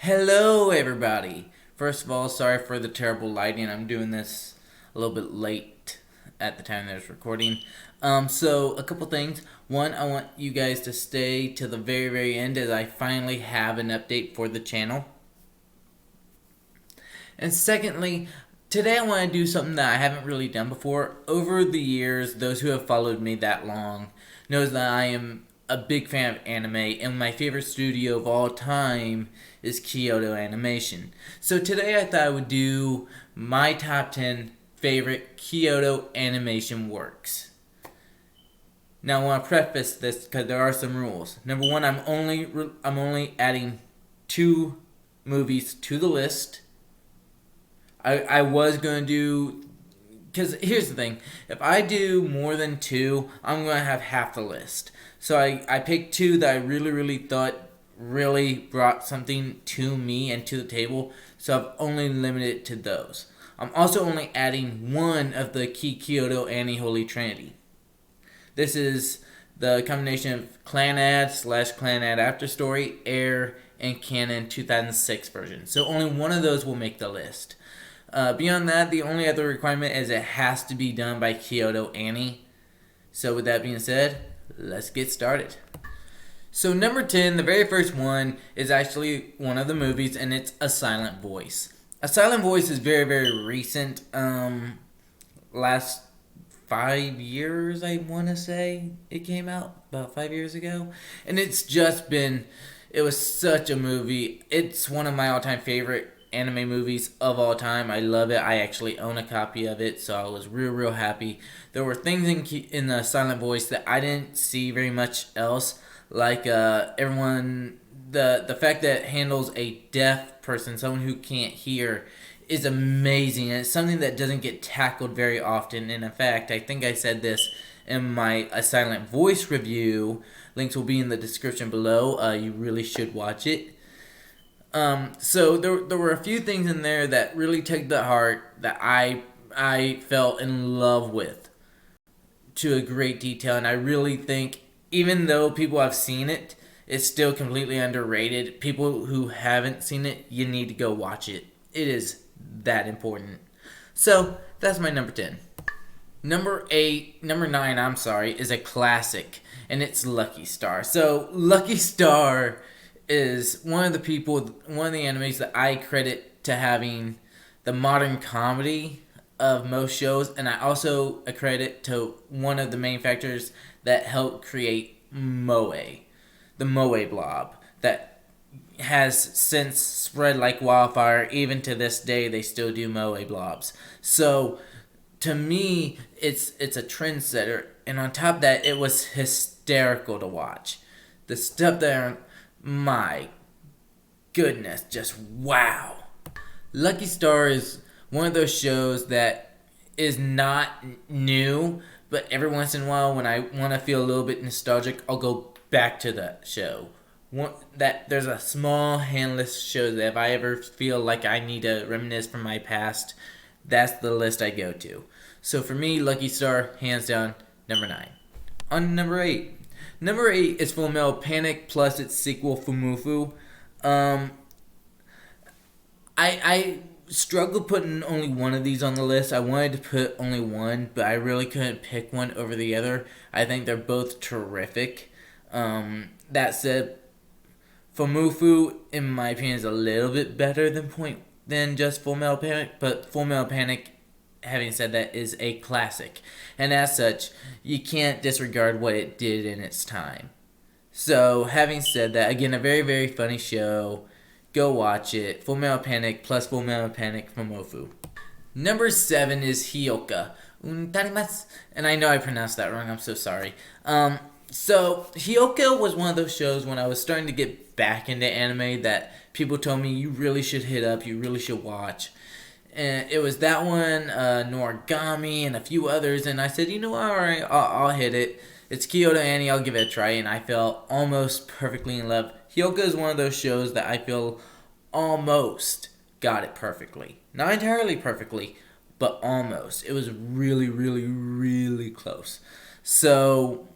Hello, everybody. First of all, sorry for the terrible lighting. I'm doing this a little bit late at the time that I was recording. So a couple things. One, I want you guys to stay till the very, very end as I finally have an update for the channel. And secondly, today I want to do something that I haven't really done before. Over the years, those who have followed me that long knows that I am a big fan of anime, and my favorite studio of all time is Kyoto Animation. So today I thought I would do my top 10 favorite Kyoto Animation works. Now I want to preface this because there are some rules. Number one, I'm only adding 2 movies to the list. I was going to do, because here's the thing, if I do more than 2, I'm going to have half the list. So I picked 2 that I really thought really brought something to me and to the table, so I've only limited it to those. I'm also only adding 1 of the key Kyoto Annie Holy Trinity. This is the combination of Clannad / Clannad After Story, Air, and Canon 2006 version. So only 1 of those will make the list. Beyond that, the only other requirement is it has to be done by Kyoto Annie. So with that being said, let's get started. So number 10, the very first one, is actually one of the movies, and it's A Silent Voice. A Silent Voice is very recent. Last 5 years, I want to say it came out about 5 years ago, and it's just been. It was such a movie. It's one of my all-time favorite anime movies of all time. I love it. I actually own a copy of it, so I was real happy. There were things in the Silent Voice that I didn't see very much else, like everyone. The fact that it handles a deaf person, someone who can't hear, is amazing, and it's something that doesn't get tackled very often. And in fact, I think I said this in my A Silent Voice review. Links will be in the description below. You really should watch it. So there were a few things in there that really took the heart that I fell in love with to a great detail, and I really think even though people have seen it, it's still completely underrated. People who haven't seen it, you need to go watch it. It is that important. So that's my number 10. Number 9, I'm sorry, is a classic, and it's Lucky Star. So Lucky Star is one of the animes that I credit to having the modern comedy of most shows, and I also accredit to one of the main factors that helped create Moe, the Moe blob, that has since spread like wildfire. Even to this day, they still do Moe blobs. So to me, it's a trendsetter, and on top of that, it was hysterical to watch. The stuff there, my goodness, just wow. Lucky Star is one of those shows that is not new, but every once in a while when I want to feel a little bit nostalgic, I'll go back to that show. There's a small handless show that if I ever feel like I need to reminisce from my past, that's the list I go to. So for me, Lucky Star, hands down, number 9. On number 8. Number 8 is Full Metal Panic plus its sequel, Fumufu. I struggled putting only one of these on the list. I wanted to put only one, but I really couldn't pick one over the other. I think they're both terrific. That said, Fumufu, in my opinion, is a little bit better than just Full Metal Panic, but Full Metal Panic, having said that, is a classic. And as such, you can't disregard what it did in its time. So, having said that, again, a very funny show. Go watch it. Full Metal Panic plus Full Metal Panic Fumufu. Number 7 is Hyoka. Untarimasu. And I know I pronounced that wrong. I'm so sorry. So, Hyoka was one of those shows when I was starting to get back into anime that people told me you really should hit up, you really should watch. And it was that one, Noragami, and a few others, and I said, you know what, alright, I'll hit it. It's Kyoto Annie, I'll give it a try, and I fell almost perfectly in love. Hyoka is one of those shows that I feel almost got it perfectly. Not entirely perfectly, but almost. It was really close. So,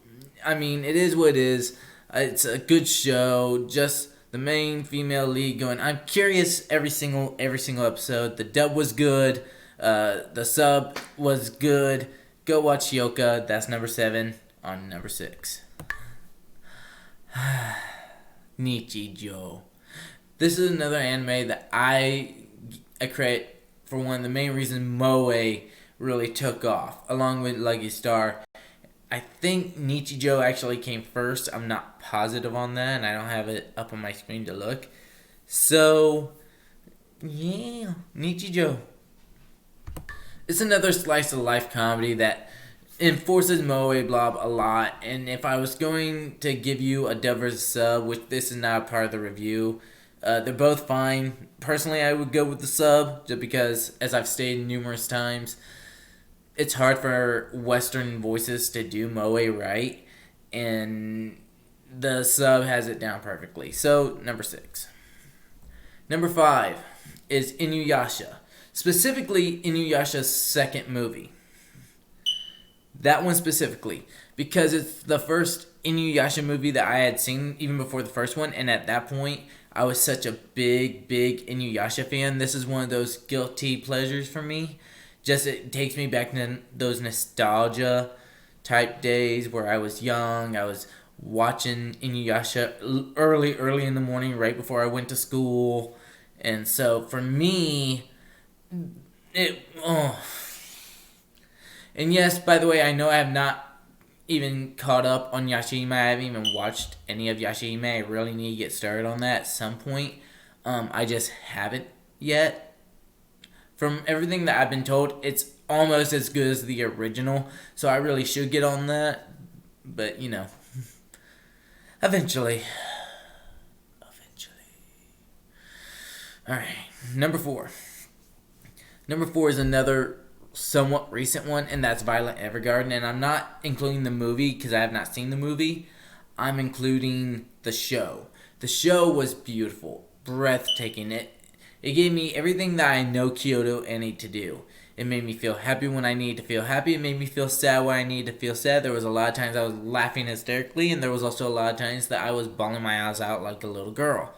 I mean, it is what it is. It's a good show. Just the main female lead going, I'm curious every single episode. The dub was good. The sub was good. Go watch Yoka. That's number 7 on number 6. Nichijou. This is another anime that I credit for one of the main reasons Moe really took off, along with Lucky Star. I think Nichijou actually came first. I'm not positive on that, and I don't have it up on my screen to look. So, yeah, Nichijou. It's another slice of life comedy that enforces Moe Blob a lot. And if I was going to give you a dub versus sub, which this is not a part of the review, they're both fine. Personally, I would go with the sub, just because, as I've stated numerous times, it's hard for Western voices to do Moe right, and the sub has it down perfectly. So, number 6. Number 5 is Inuyasha. Specifically, Inuyasha's second movie. That one specifically, because it's the first Inuyasha movie that I had seen even before the first one, and at that point, I was such a big Inuyasha fan. This is one of those guilty pleasures for me. Just it takes me back to those nostalgia type days where I was young. I was watching Inuyasha early in the morning, right before I went to school, and so for me, And yes, by the way, I know I have not even caught up on Yashima. I haven't even watched any of Yashima. I really need to get started on that at some point. I just haven't yet. From everything that I've been told, it's almost as good as the original. So I really should get on that. But, eventually. Alright, number 4. Number 4 is another somewhat recent one, and that's Violet Evergarden. And I'm not including the movie because I have not seen the movie. I'm including the show. The show was beautiful, breathtaking. It gave me everything that I know Kyoto Ani to do. It made me feel happy when I needed to feel happy. It made me feel sad when I needed to feel sad. There was a lot of times I was laughing hysterically, and there was also a lot of times that I was bawling my eyes out like a little girl.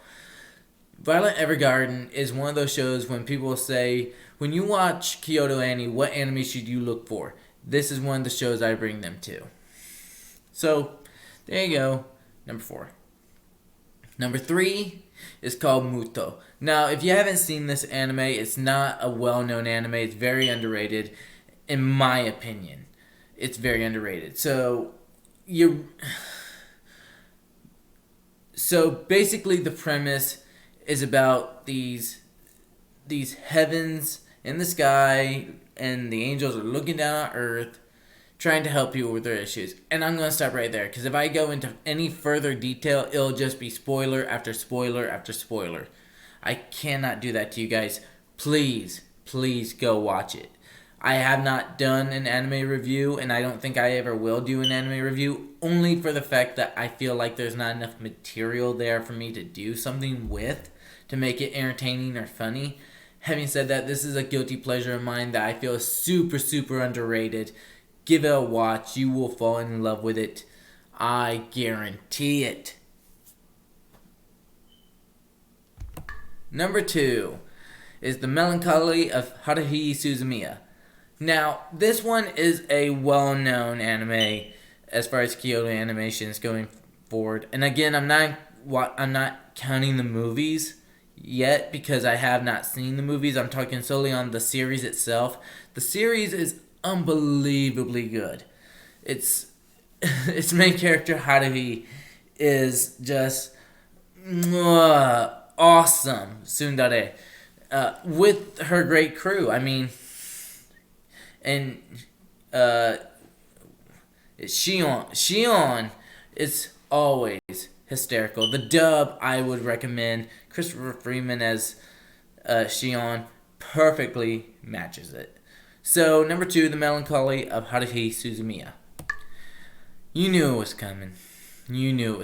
Violet Evergarden is one of those shows when people say, when you watch Kyoto Ani, what anime should you look for? This is one of the shows I bring them to. So, there you go. Number 4. Number 3 is called Muto. Now, if you haven't seen this anime, it's not a well-known anime. It's very underrated, in my opinion. It's very underrated. So basically the premise is about these heavens in the sky, and the angels are looking down on Earth, trying to help people with their issues. And I'm going to stop right there, because if I go into any further detail, it'll just be spoiler after spoiler after spoiler. I cannot do that to you guys. Please go watch it. I have not done an anime review, and I don't think I ever will do an anime review, only for the fact that I feel like there's not enough material there for me to do something with to make it entertaining or funny. Having said that, this is a guilty pleasure of mine that I feel is super underrated. Give it a watch. You will fall in love with it. I guarantee it. Number 2 is The Melancholy of Haruhi Suzumiya. Now, this one is a well-known anime as far as Kyoto Animation is going forward. And again, I'm not counting the movies yet because I have not seen the movies. I'm talking solely on the series itself. The series is unbelievably good. Its main character Haruhi is just awesome, tsundere, with her great crew. I mean, and Shion is always hysterical. The dub, I would recommend. Christopher Freeman as Shion perfectly matches it. So, number 2, The Melancholy of Haruhi Suzumiya. You knew it was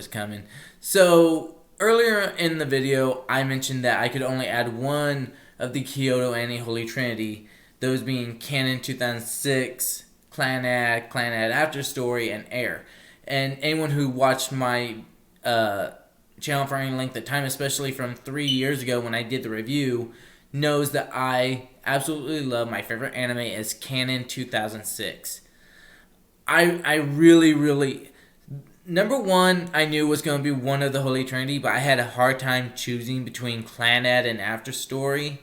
coming. So, earlier in the video, I mentioned that I could only add one of the Kyoto Ani Holy Trinity, those being Canon 2006, Clannad, Clannad After Story, and Air. And anyone who watched my channel for any length of time, especially from 3 years ago when I did the review, knows that I absolutely love my favorite anime is Canon 2006. I really number one I knew was going to be one of the Holy Trinity, but I had a hard time choosing between Clannad and After Story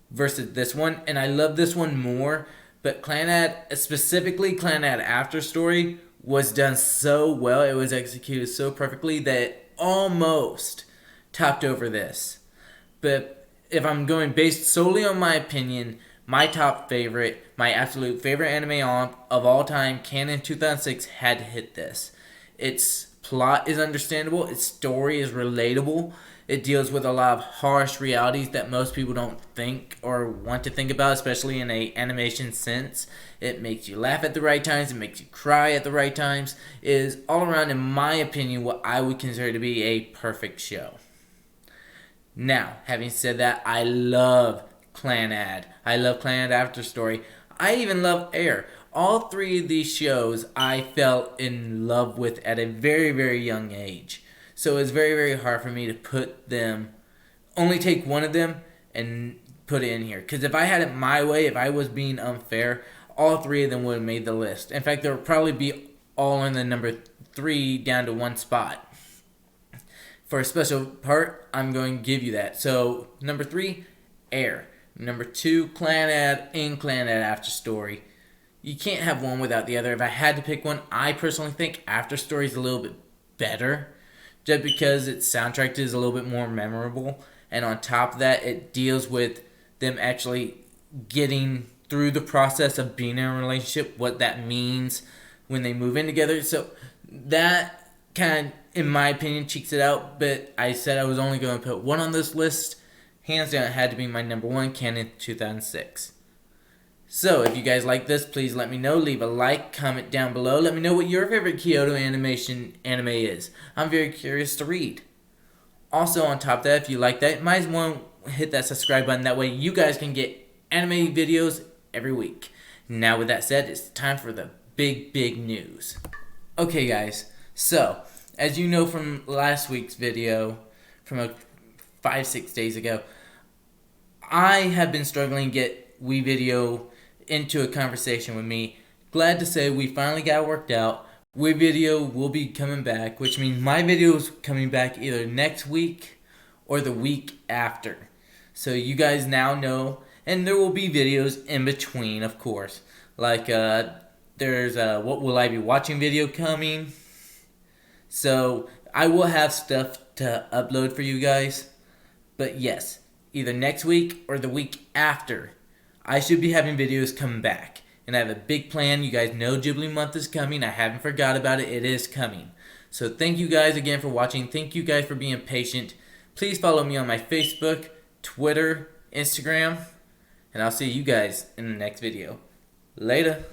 versus this one, and I love this one more. But Clannad, specifically Clannad After Story, was done so well. It was executed so perfectly that it almost topped over this. But if I'm going based solely on my opinion, my top favorite, my absolute favorite anime of all time, Canon 2006, had to hit this. Its plot is understandable. Its story is relatable. It deals with a lot of harsh realities that most people don't think or want to think about, especially in a animation sense. It makes you laugh at the right times. It makes you cry at the right times. It is all around, in my opinion, what I would consider to be a perfect show. Now, having said that, I love Clannad. I love Clannad After Story. I even love Air. All three of these shows I fell in love with at a very, very young age. So it's very, very hard for me to put them, only take one of them and put it in here. Because if I had it my way, if I was being unfair, all three of them would have made the list. In fact, there would probably be all in the number 3 down to one spot. For a special part, I'm going to give you that. So, number 3, Air. Number 2, Clannad and Clannad After Story. You can't have one without the other. If I had to pick one, I personally think After Story is a little bit better, just because its soundtrack is a little bit more memorable. And on top of that, it deals with them actually getting through the process of being in a relationship, what that means when they move in together. So that kind of, in my opinion, cheeks it out. But I said I was only going to put one on this list. Hands down, it had to be my number 1, Canon 2006. So, if you guys like this, please let me know. Leave a like, comment down below. Let me know what your favorite Kyoto Animation anime is. I'm very curious to read. Also, on top of that, if you like that, might as well hit that subscribe button. That way you guys can get anime videos every week. Now, with that said, it's time for the big news. Okay, guys. So, as you know from last week's video, from 5-6 days ago, I have been struggling to get WeVideo into a conversation with me. Glad to say we finally got it worked out. WeVideo will be coming back, which means my video is coming back either next week or the week after. So you guys now know, and there will be videos in between, of course. Like there's what will I be watching video coming. So I will have stuff to upload for you guys. But yes, either next week or the week after, I should be having videos come back. And I have a big plan. You guys know Ghibli Month is coming. I haven't forgot about it. It is coming. So thank you guys again for watching. Thank you guys for being patient. Please follow me on my Facebook, Twitter, Instagram. And I'll see you guys in the next video. Later.